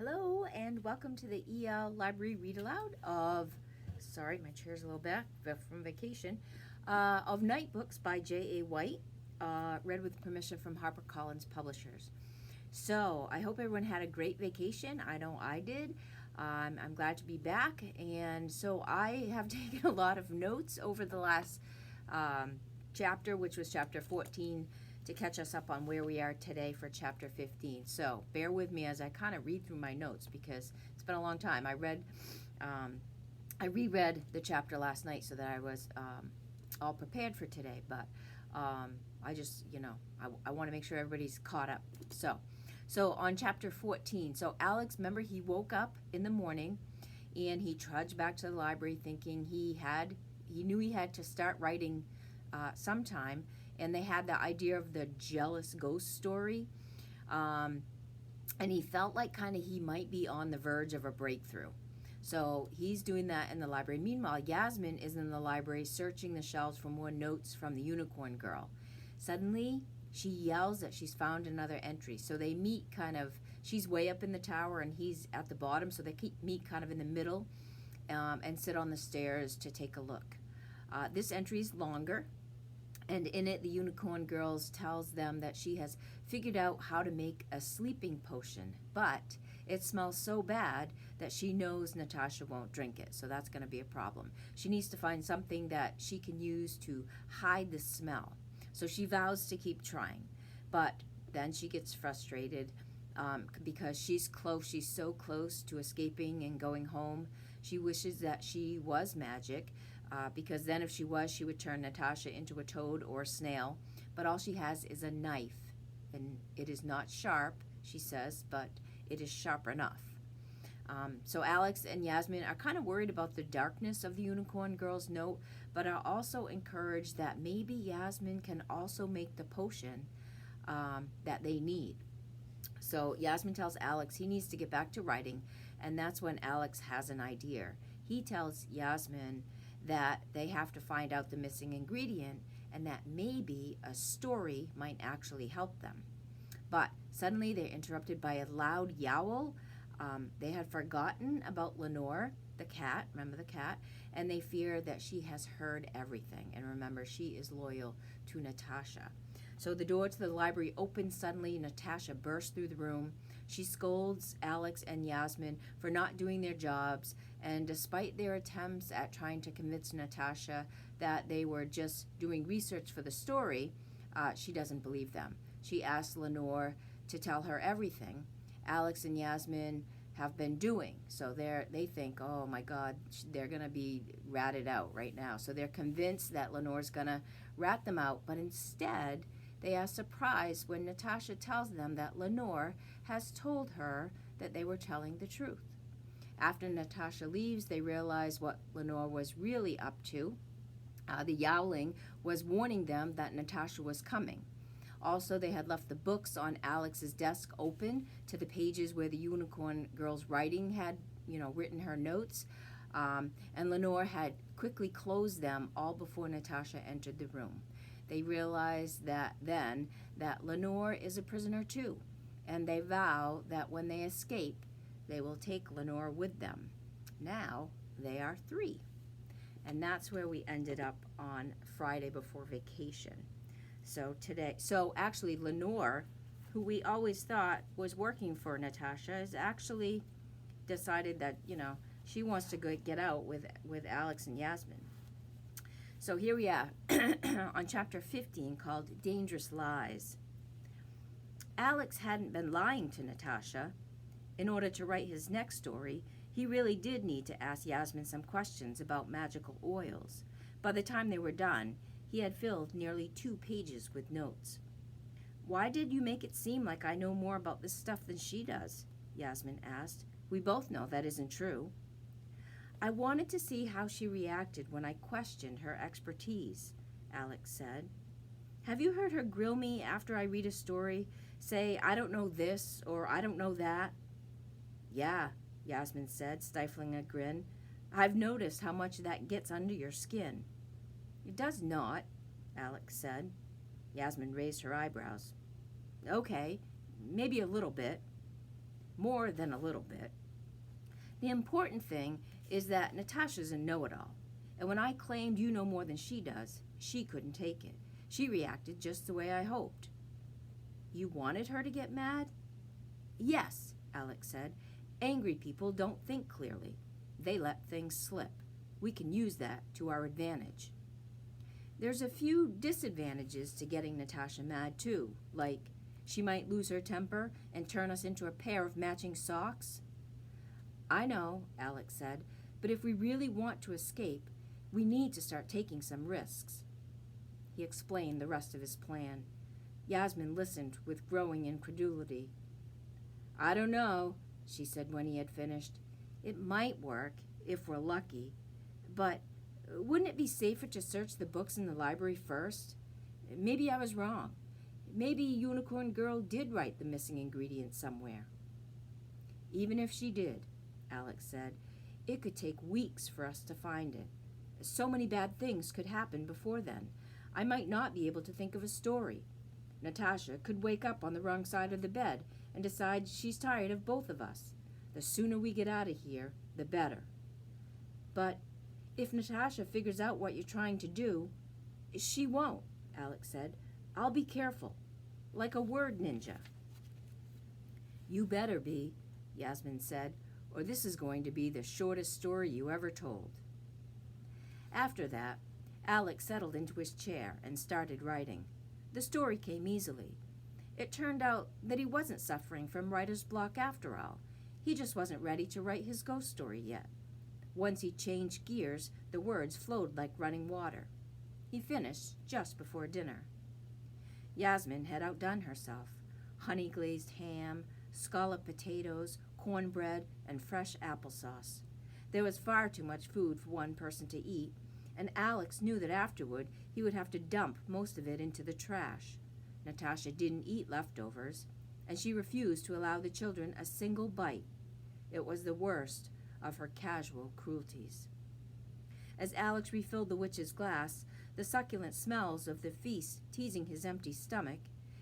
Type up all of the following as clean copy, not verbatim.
Hello and welcome to the EL Library Read Aloud of, sorry, my chair's a little back from vacation, of Nightbooks by J.A. White, read with permission from HarperCollins Publishers. So I hope everyone had a great vacation. I know I did. I'm glad to be back, and so I have taken a lot of notes over the last chapter, which was chapter 14, to catch us up on where we are today for chapter 15. So bear with me as I kind of read through my notes because it's been a long time. I reread the chapter last night so that I was all prepared for today, but I just, I want to make sure everybody's caught up. So on chapter 14, so Alex, remember, he woke up in the morning and he trudged back to the library thinking he knew he had to start writing sometime, and they had the idea of the jealous ghost story, and he felt like kind of he might be on the verge of a breakthrough. So he's doing that in the library. Meanwhile, Yasmin is in the library searching the shelves for more notes from the unicorn girl. Suddenly, she yells that she's found another entry. So they meet she's way up in the tower and he's at the bottom, so they meet kind of in the middle and sit on the stairs to take a look. This entry is longer, and in it, the unicorn girl tells them that she has figured out how to make a sleeping potion, but it smells so bad that she knows Natasha won't drink it, so that's going to be a problem. She needs to find something that she can use to hide the smell. So she vows to keep trying, but then she gets frustrated because she's so close to escaping and going home. She wishes that she was magic, because then if she was, she would turn Natasha into a toad or a snail. But all she has is a knife, and it is not sharp, she says, but it is sharp enough. So Alex and Yasmin are kind of worried about the darkness of the unicorn girl's note, but are also encouraged that maybe Yasmin can also make the potion that they need. So Yasmin tells Alex he needs to get back to writing, and that's when Alex has an idea. He tells Yasmin that they have to find out the missing ingredient and that maybe a story might actually help them. But suddenly they're interrupted by a loud yowl. They had forgotten about Lenore, the cat, remember the cat, and they fear that she has heard everything. And remember, she is loyal to Natasha. So the door to the library opens suddenly. Natasha bursts through the room. She scolds Alex and Yasmin for not doing their jobs, and despite their attempts at trying to convince Natasha that they were just doing research for the story, she doesn't believe them. She asks Lenore to tell her everything Alex and Yasmin have been doing. So they think, oh my God, they're going to be ratted out right now. So they're convinced that Lenore's going to rat them out, but instead they are surprised when Natasha tells them that Lenore has told her that they were telling the truth. After Natasha leaves, they realize what Lenore was really up to. The yowling was warning them that Natasha was coming. Also, they had left the books on Alex's desk open to the pages where the unicorn girl's writing had, written her notes. And Lenore had quickly closed them all before Natasha entered the room. They realized that Lenore is a prisoner too, and they vow that when they escape, they will take Lenore with them. Now they are 3. And that's where we ended up on Friday before vacation. So actually Lenore, who we always thought was working for Natasha, has actually decided that, she wants to get out with Alex and Yasmin. So here we are on chapter 15 called Dangerous Lies. Alex hadn't been lying to Natasha. In order to write his next story, he really did need to ask Yasmin some questions about magical oils. By the time they were done, he had filled nearly 2 pages with notes. Why did you make it seem like I know more about this stuff than she does? Yasmin asked. We both know that isn't true. I wanted to see how she reacted when I questioned her expertise, Alex said. Have you heard her grill me after I read a story? Say, I don't know this or I don't know that? Yeah, Yasmin said, stifling a grin. I've noticed how much that gets under your skin. It does not, Alex said. Yasmin raised her eyebrows. Okay, maybe a little bit. more than a little bit. The important thing is that Natasha's a know-it-all, and when I claimed you know more than she does, she couldn't take it. She reacted just the way I hoped." "You wanted her to get mad?" "Yes," Alex said. "Angry people don't think clearly. They let things slip. We can use that to our advantage." "There's a few disadvantages to getting Natasha mad, too, like she might lose her temper and turn us into a pair of matching socks." "I know," Alex said, "but if we really want to escape, we need to start taking some risks." He explained the rest of his plan. Yasmin listened with growing incredulity. "I don't know," she said when he had finished. "It might work, if we're lucky. But wouldn't it be safer to search the books in the library first? Maybe I was wrong. Maybe Unicorn Girl did write the missing ingredient somewhere." "Even if she did," Alex said, "it could take weeks for us to find it. So many bad things could happen before then. I might not be able to think of a story. Natasha could wake up on the wrong side of the bed and decide she's tired of both of us. The sooner we get out of here, the better." "But if Natasha figures out what you're trying to do—" "She won't," Alex said. "I'll be careful, like a word ninja." "You better be," Yasmin said, "or this is going to be the shortest story you ever told." After that, Alex settled into his chair and started writing. The story came easily. It turned out that he wasn't suffering from writer's block after all. He just wasn't ready to write his ghost story yet. Once he changed gears, the words flowed like running water. He finished just before dinner. Yasmin had outdone herself. Honey-glazed ham, scalloped potatoes, cornbread, and fresh applesauce. There was far too much food for one person to eat, and Alex knew that afterward he would have to dump most of it into the trash. Natasha didn't eat leftovers, and she refused to allow the children a single bite. It was the worst of her casual cruelties. As Alex refilled the witch's glass, the succulent smells of the feast teasing his empty stomach,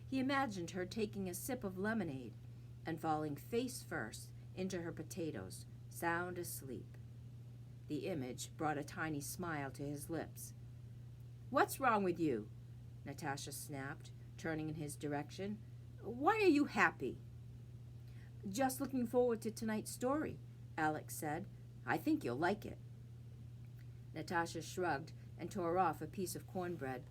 he imagined her taking a sip of lemonade and falling face first into her potatoes, sound asleep. The image brought a tiny smile to his lips. "What's wrong with you?" Natasha snapped, turning in his direction. "Why are you happy?" "Just looking forward to tonight's story," Alex said. "I think you'll like it." Natasha shrugged and tore off a piece of cornbread.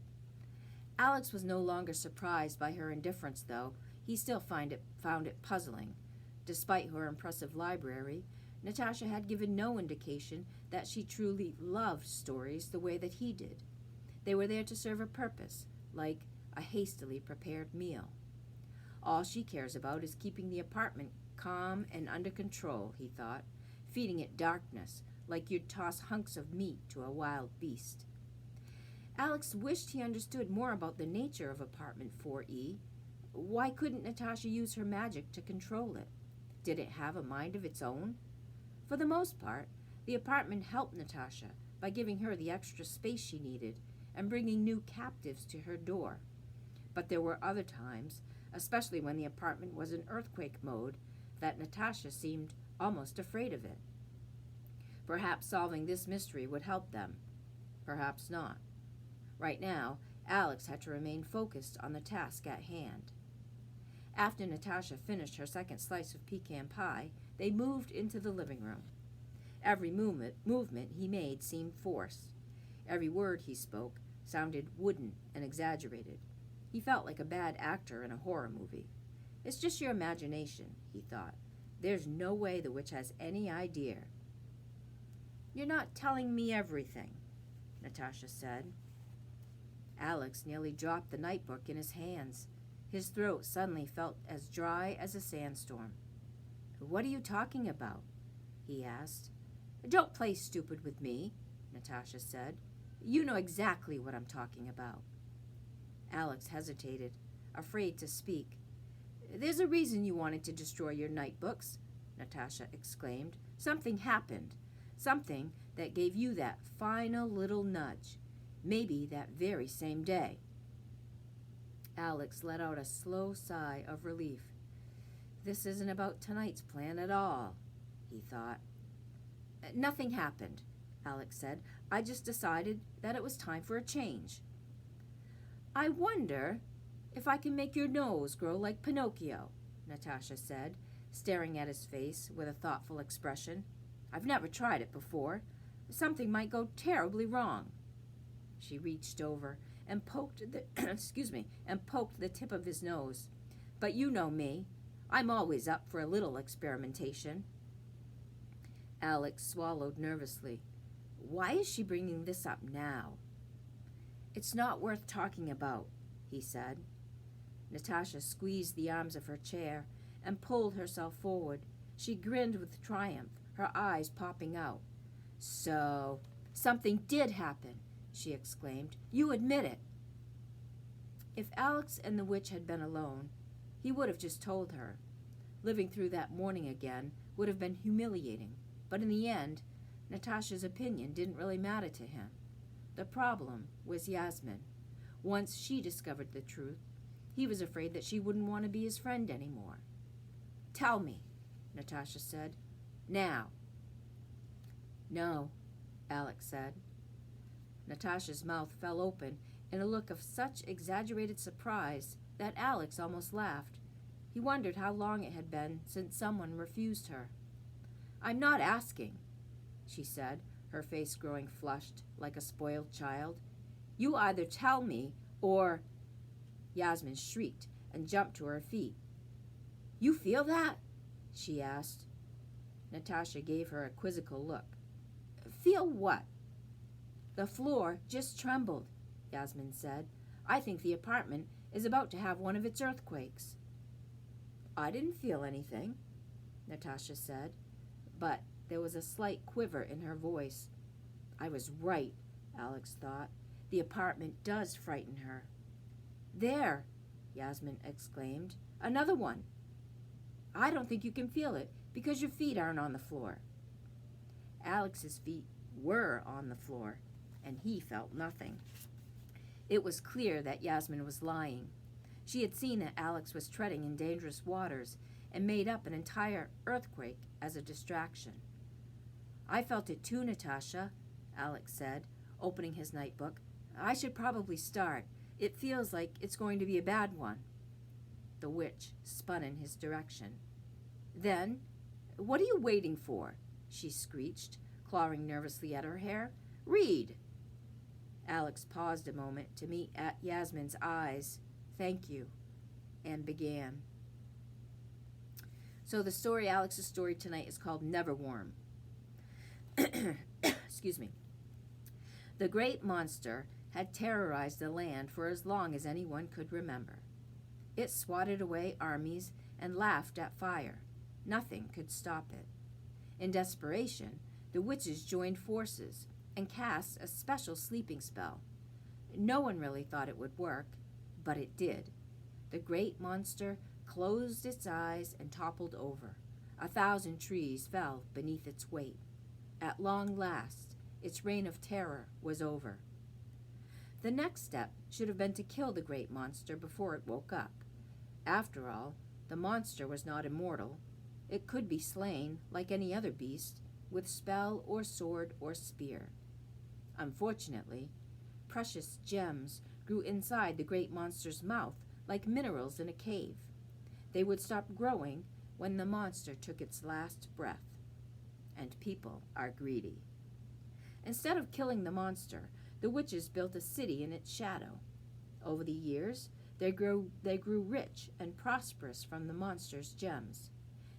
Alex was no longer surprised by her indifference, though. He still found it puzzling. Despite her impressive library, Natasha had given no indication that she truly loved stories the way that he did. They were there to serve a purpose, like a hastily prepared meal. All she cares about is keeping the apartment calm and under control, he thought, feeding it darkness, like you'd toss hunks of meat to a wild beast. Alex wished he understood more about the nature of apartment 4E. Why couldn't Natasha use her magic to control it? Did it have a mind of its own? For the most part, the apartment helped Natasha by giving her the extra space she needed and bringing new captives to her door. But there were other times, especially when the apartment was in earthquake mode, that Natasha seemed almost afraid of it. Perhaps solving this mystery would help them. Perhaps not. Right now, Alex had to remain focused on the task at hand. After Natasha finished her second slice of pecan pie, they moved into the living room. Every movement he made seemed forced. Every word he spoke sounded wooden and exaggerated. He felt like a bad actor in a horror movie. "It's just your imagination," he thought. "There's no way the witch has any idea." "You're not telling me everything," Natasha said. Alex nearly dropped the nightbook in his hands. His throat suddenly felt as dry as a sandstorm. "What are you talking about?" he asked. "Don't play stupid with me," Natasha said. "You know exactly what I'm talking about." Alex hesitated, afraid to speak. "There's a reason you wanted to destroy your Nightbooks," Natasha exclaimed. "Something happened. Something that gave you that final little nudge. Maybe that very same day." Alex let out a slow sigh of relief. This isn't about tonight's plan at all, he thought. Nothing happened, Alex said. I just decided that it was time for a change. I wonder if I can make your nose grow like Pinocchio, Natasha said, staring at his face with a thoughtful expression. I've never tried it before. Something might go terribly wrong. She reached over and poked the and poked the tip of his nose. But you know me. I'm always up for a little experimentation. Alex swallowed nervously. Why is she bringing this up now? It's not worth talking about, he said. Natasha squeezed the arms of her chair and pulled herself forward. She grinned with triumph, her eyes popping out. So, something did happen, she exclaimed. You admit it. If Alex and the witch had been alone, he would have just told her. Living through that morning again would have been humiliating, but in the end, Natasha's opinion didn't really matter to him. The problem was Yasmin. Once she discovered the truth, he was afraid that she wouldn't want to be his friend anymore. Tell me, Natasha said. Now. No, Alex said. Natasha's mouth fell open in a look of such exaggerated surprise that Alex almost laughed. He wondered how long it had been since someone refused her. I'm not asking, she said, her face growing flushed like a spoiled child. You either tell me or... Yasmin shrieked and jumped to her feet. You feel that? She asked. Natasha gave her a quizzical look. Feel what? The floor just trembled, Yasmin said. I think the apartment is about to have one of its earthquakes. I didn't feel anything, Natasha said, but there was a slight quiver in her voice. I was right, Alex thought. The apartment does frighten her. There, Yasmin exclaimed. Another one. I don't think you can feel it because your feet aren't on the floor. Alex's feet were on the floor, and he felt nothing. It was clear that Yasmin was lying. She had seen that Alex was treading in dangerous waters and made up an entire earthquake as a distraction. I felt it too, Natasha, Alex said, opening his nightbook. I should probably start. It feels like it's going to be a bad one. The witch spun in his direction. Then, what are you waiting for? She screeched, clawing nervously at her hair. Read. Alex paused a moment to meet at Yasmin's eyes. Thank you, and began. So Alex's story tonight is called Neverwarm. Excuse me. The great monster had terrorized the land for as long as anyone could remember. It swatted away armies and laughed at fire. Nothing could stop it. In desperation, the witches joined forces and cast a special sleeping spell. No one really thought it would work, but it did. The great monster closed its eyes and toppled over. 1,000 trees fell beneath its weight. At long last, its reign of terror was over. The next step should have been to kill the great monster before it woke up. After all, the monster was not immortal. It could be slain, like any other beast, with spell or sword or spear. Unfortunately, precious gems grew inside the great monster's mouth like minerals in a cave. They would stop growing when the monster took its last breath. And people are greedy. Instead of killing the monster, the witches built a city in its shadow. Over the years, they grew rich and prosperous from the monster's gems.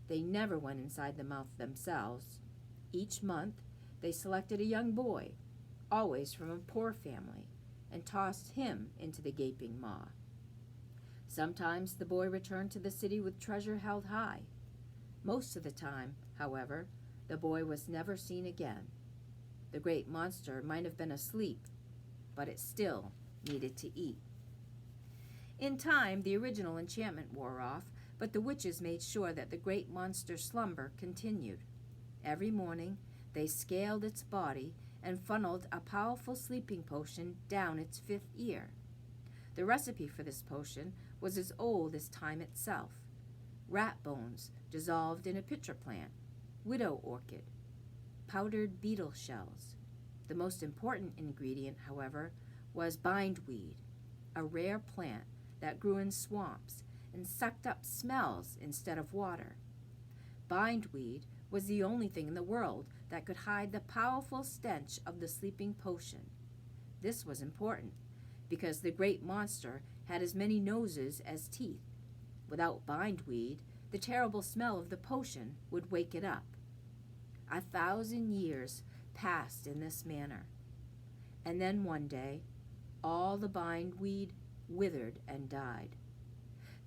They never went inside the mouth themselves. Each month, they selected a young boy, always from a poor family, and tossed him into the gaping maw. Sometimes the boy returned to the city with treasure held high. Most of the time, however, the boy was never seen again. The great monster might have been asleep, but it still needed to eat. In time, the original enchantment wore off, but the witches made sure that the great monster's slumber continued. Every morning, they scaled its body and funneled a powerful sleeping potion down its 5th ear. The recipe for this potion was as old as time itself. rat bones dissolved in a pitcher plant, widow orchid, powdered beetle shells. The most important ingredient, however, was bindweed, a rare plant that grew in swamps and sucked up smells instead of water. Bindweed was the only thing in the world that could hide the powerful stench of the sleeping potion. This was important, because the great monster had as many noses as teeth. Without bindweed, the terrible smell of the potion would wake it up. 1,000 years passed in this manner, and then one day, all the bindweed withered and died.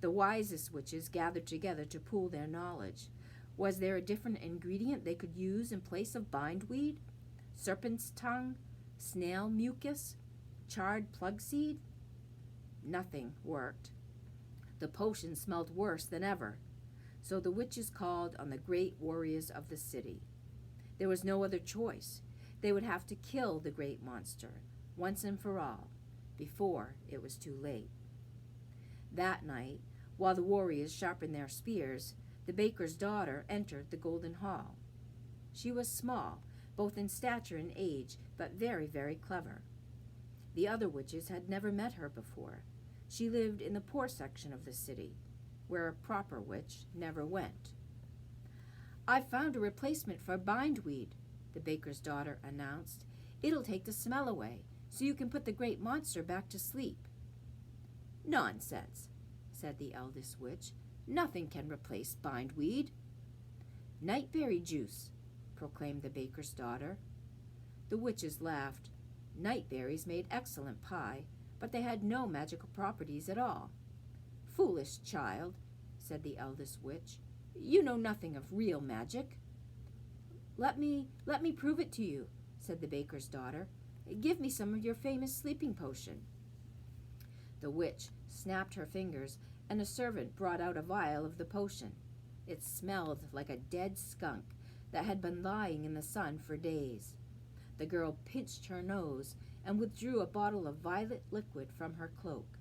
The wisest witches gathered together to pool their knowledge. Was there a different ingredient they could use in place of bindweed? Serpent's tongue? Snail mucus? Charred plug seed? Nothing worked. The potion smelled worse than ever, so the witches called on the great warriors of the city. There was no other choice. They would have to kill the great monster, once and for all, before it was too late. That night, while the warriors sharpened their spears, the baker's daughter entered the golden hall. She was small, both in stature and age, but very, very clever. The other witches had never met her before. She lived in the poor section of the city, where a proper witch never went. "I've found a replacement for bindweed," the baker's daughter announced. "It'll take the smell away, so you can put the great monster back to sleep." "Nonsense," said the eldest witch. "Nothing can replace bindweed." "Nightberry juice," proclaimed the baker's daughter. The witches laughed. Nightberries made excellent pie, but they had no magical properties at all. "Foolish child," said the eldest witch. "You know nothing of real magic." Let me prove it to you," said the baker's daughter. "Give me some of your famous sleeping potion." The witch snapped her fingers, and a servant brought out a vial of the potion. It smelled like a dead skunk that had been lying in the sun for days. The girl pinched her nose and withdrew a bottle of violet liquid from her cloak.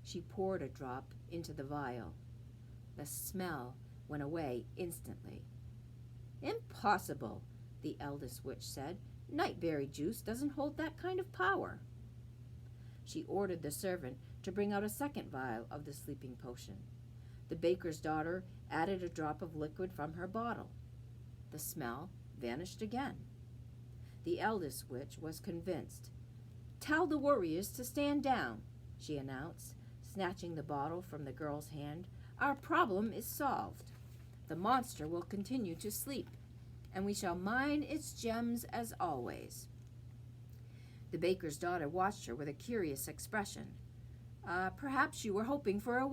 She poured a drop into the vial. The smell went away instantly. "Impossible," the eldest witch said. "Nightberry juice doesn't hold that kind of power." She ordered the servant to bring out a second vial of the sleeping potion. The baker's daughter added a drop of liquid from her bottle. The smell vanished again. The eldest witch was convinced. "Tell the warriors to stand down," she announced, snatching the bottle from the girl's hand. "Our problem is solved. The monster will continue to sleep, and we shall mine its gems as always." The baker's daughter watched her with a curious expression. Perhaps you were hoping for a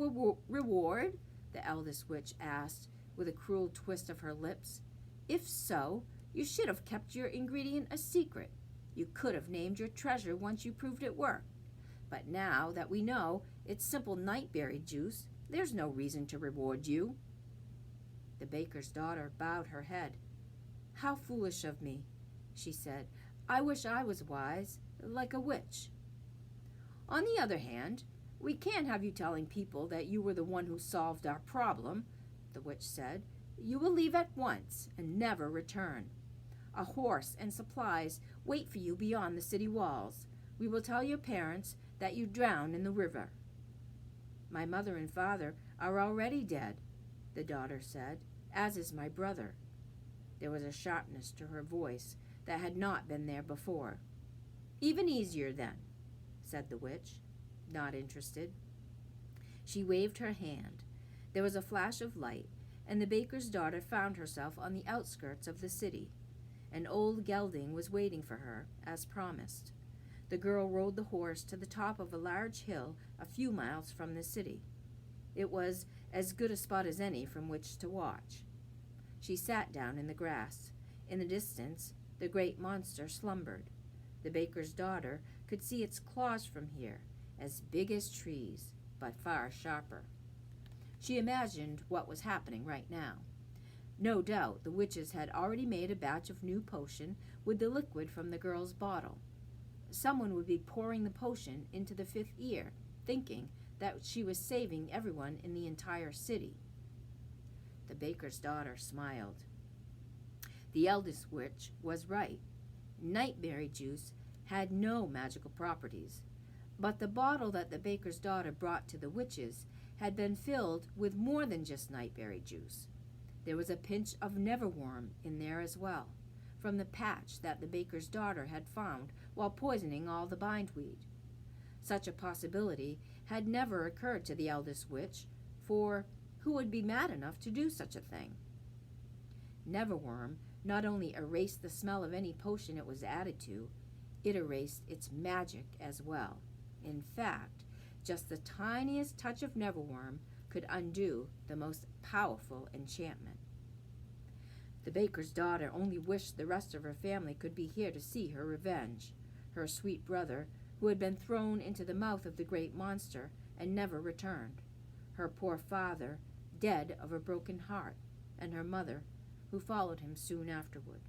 reward?" the eldest witch asked, with a cruel twist of her lips. "If so, you should have kept your ingredient a secret. You could have named your treasure once you proved it worked. But now that we know it's simple nightberry juice, there's no reason to reward you." The baker's daughter bowed her head. "How foolish of me," she said. "I wish I was wise, like a witch." "On the other hand, we can't have you telling people that you were the one who solved our problem," the witch said. "You will leave at once and never return. A horse and supplies wait for you beyond the city walls. We will tell your parents that you drowned in the river." "My mother and father are already dead," the daughter said, "as is my brother." There was a sharpness to her voice that had not been there before. "Even easier, then," said the witch, not interested. She waved her hand. There was a flash of light, and the baker's daughter found herself on the outskirts of the city. An old gelding was waiting for her, as promised. The girl rode the horse to the top of a large hill a few miles from the city. It was as good a spot as any from which to watch. She sat down in the grass. In the distance, the great monster slumbered. The baker's daughter could see its claws from here, as big as trees, but far sharper. She imagined what was happening right now. No doubt the witches had already made a batch of new potion with the liquid from the girl's bottle. Someone would be pouring the potion into the fifth ear, thinking that she was saving everyone in the entire city. The baker's daughter smiled. The eldest witch was right. Nightberry juice had no magical properties, but the bottle that the baker's daughter brought to the witches had been filled with more than just nightberry juice. There was a pinch of neverworm in there as well, from the patch that the baker's daughter had found while poisoning all the bindweed. Such a possibility had never occurred to the eldest witch, for who would be mad enough to do such a thing? Neverworm not only erased the smell of any potion it was added to, it erased its magic as well. In fact, just the tiniest touch of neverworm could undo the most powerful enchantment. The baker's daughter only wished the rest of her family could be here to see her revenge. Her sweet brother, who had been thrown into the mouth of the great monster and never returned. Her poor father, dead of a broken heart, and her mother, who followed him soon afterward.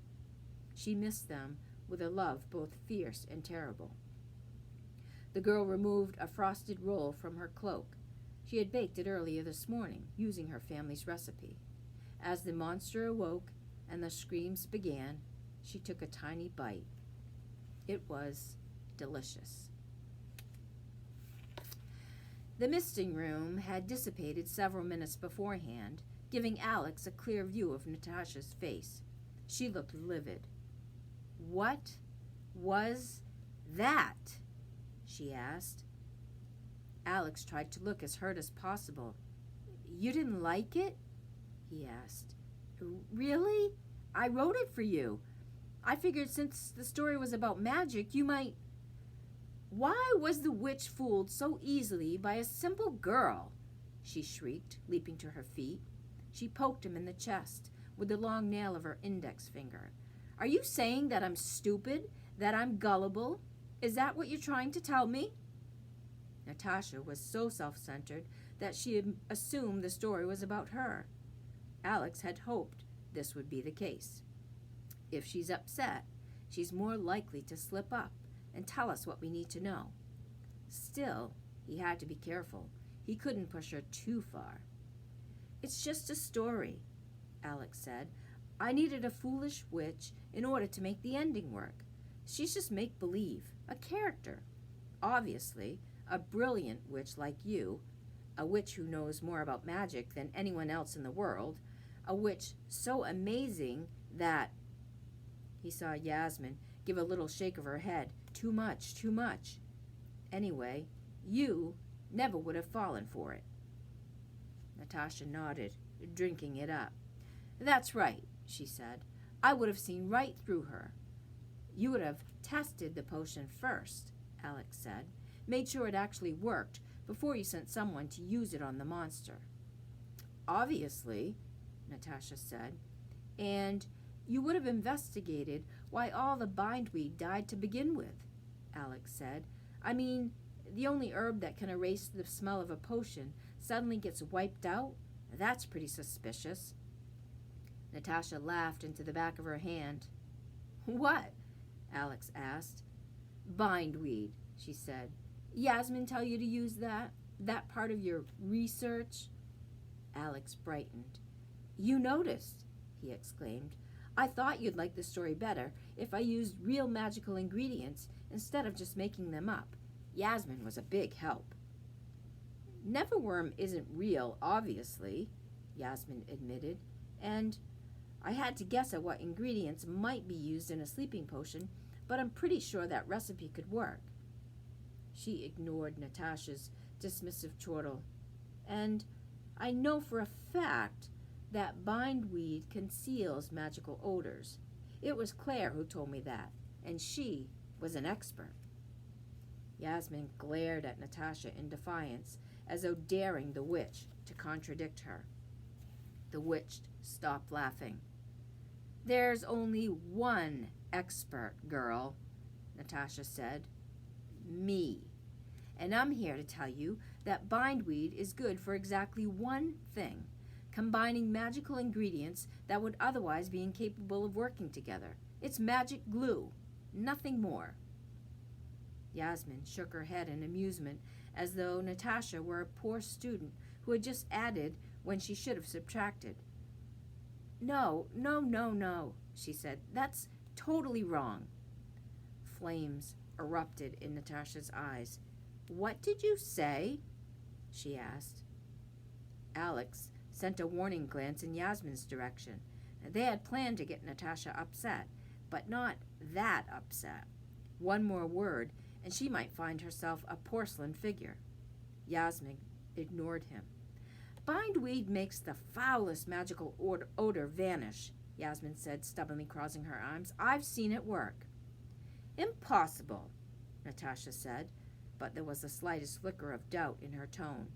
She missed them with a love both fierce and terrible. The girl removed a frosted roll from her cloak. She had baked it earlier this morning, using her family's recipe. As the monster awoke and the screams began, she took a tiny bite. It was delicious. The misting room had dissipated several minutes beforehand, giving Alex a clear view of Natasha's face. She looked livid. "What was that?" she asked. Alex tried to look as hurt as possible. "You didn't like it?" he asked. "Really? I wrote it for you. I figured since the story was about magic, you might..." "Why was the witch fooled so easily by a simple girl?" she shrieked, leaping to her feet. She poked him in the chest with the long nail of her index finger. "Are you saying that I'm stupid? That I'm gullible? Is that what you're trying to tell me?" Natasha was so self-centered that she assumed the story was about her. Alex had hoped this would be the case. If she's upset, she's more likely to slip up and tell us what we need to know. Still, he had to be careful. He couldn't push her too far. "It's just a story," Alex said. "I needed a foolish witch in order to make the ending work. She's just make-believe, a character. Obviously, a brilliant witch like you, a witch who knows more about magic than anyone else in the world, a witch so amazing that..." He saw Yasmin give a little shake of her head. "Too much, too much. Anyway, you never would have fallen for it." Natasha nodded, drinking it up. "That's right," she said. "I would have seen right through her." "You would have tested the potion first," Alex said. "Made sure it actually worked before you sent someone to use it on the monster." "Obviously," Natasha said. "And you would have investigated why all the bindweed died to begin with," Alex said. "I mean, the only herb that can erase the smell of a potion suddenly gets wiped out? That's pretty suspicious." Natasha laughed into the back of her hand. "What?" Alex asked. "Bindweed," she said. "Yasmin tell you to use that part of your research?" Alex brightened. "You noticed," he exclaimed. "I thought you'd like the story better if I used real magical ingredients instead of just making them up. Yasmin was a big help." "Neverworm isn't real, obviously," Yasmin admitted, "and I had to guess at what ingredients might be used in a sleeping potion, but I'm pretty sure that recipe could work." She ignored Natasha's dismissive chortle. "And I know for a fact that bindweed conceals magical odors. It was Claire who told me that, and she was an expert." Yasmin glared at Natasha in defiance, as though daring the witch to contradict her. The witch stopped laughing. "There's only one expert, girl," Natasha said. "Me. And I'm here to tell you that bindweed is good for exactly one thing: combining magical ingredients that would otherwise be incapable of working together. It's magic glue, nothing more." Yasmin shook her head in amusement, as though Natasha were a poor student who had just added when she should have subtracted. No, no, no, no, she said. That's totally wrong. Flames erupted in Natasha's eyes. What did you say? She asked. Alex sent a warning glance in Yasmin's direction. They had planned to get Natasha upset, but not that upset. One more word, and she might find herself a porcelain figure. Yasmin ignored him. Bindweed makes the foulest magical odor vanish, Yasmin said, stubbornly crossing her arms. I've seen it work. Impossible, Natasha said, but there was the slightest flicker of doubt in her tone.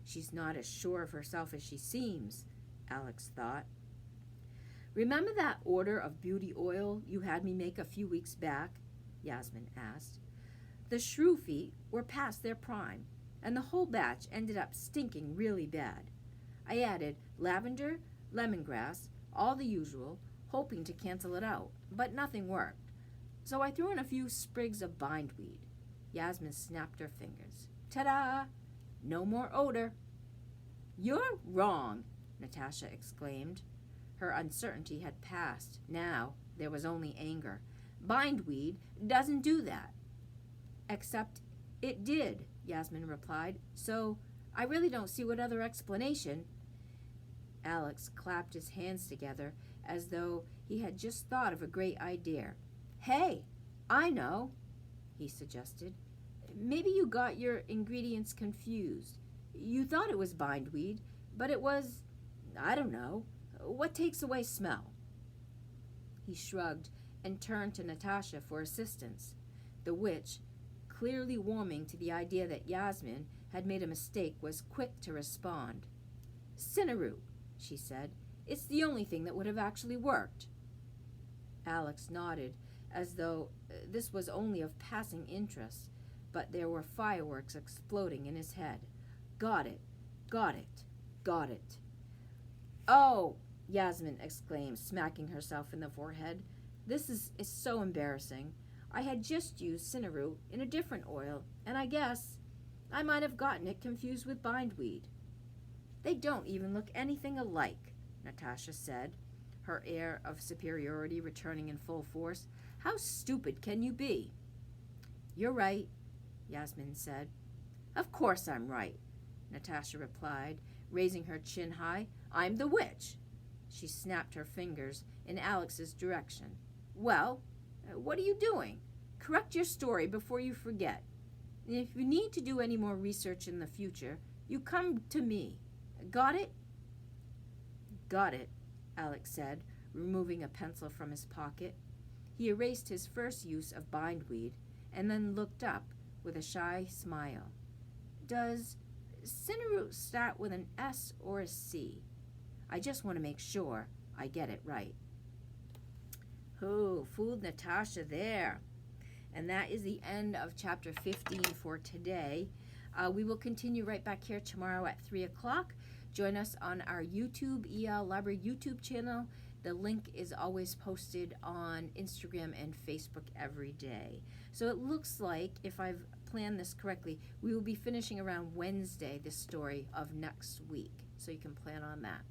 She's not as sure of herself as she seems, Alex thought. Remember that order of beauty oil you had me make a few weeks back? Yasmin asked. The shrew feet were past their prime, and the whole batch ended up stinking really bad. I added lavender, lemongrass, all the usual, hoping to cancel it out, but nothing worked. So I threw in a few sprigs of bindweed. Yasmin snapped her fingers. Ta-da! No more odor. You're wrong, Natasha exclaimed. Her uncertainty had passed. Now there was only anger. Bindweed doesn't do that. Except it did, Yasmin replied. So I really don't see what other explanation. Alex clapped his hands together as though he had just thought of a great idea. Hey, I know, he suggested. Maybe you got your ingredients confused. You thought it was bindweed, but it was, I don't know, what takes away smell? He shrugged and turned to Natasha for assistance. The witch, clearly warming to the idea that Yasmin had made a mistake, was quick to respond. Cinnaroot, she said. It's the only thing that would have actually worked. Alex nodded, as though this was only of passing interest, but there were fireworks exploding in his head. Got it, got it, got it. Oh, Yasmin exclaimed, smacking herself in the forehead. This is so embarrassing. I had just used cinnaroot in a different oil, and I guess I might have gotten it confused with bindweed. They don't even look anything alike, Natasha said, her air of superiority returning in full force. How stupid can you be? You're right, Yasmin said. Of course I'm right, Natasha replied, raising her chin high. I'm the witch. She snapped her fingers in Alex's direction. Well, what are you doing? Correct your story before you forget. And if you need to do any more research in the future, you come to me. Got it? Got it, Alex said, removing a pencil from his pocket. He erased his first use of bindweed and then looked up with a shy smile. Does cinnaroot start with an S or a C? I just want to make sure I get it right. Oh, fooled Natasha there. And that is the end of chapter 15 for today. We will continue right back here tomorrow at 3 o'clock. Join us on our YouTube, EL Library YouTube channel. The link is always posted on Instagram and Facebook every day. So it looks like, if I've planned this correctly, we will be finishing around Wednesday the story of next week. So you can plan on that.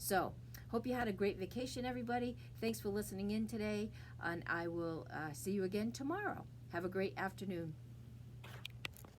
So, hope you had a great vacation, everybody. Thanks for listening in today, and I will see you again tomorrow. Have a great afternoon.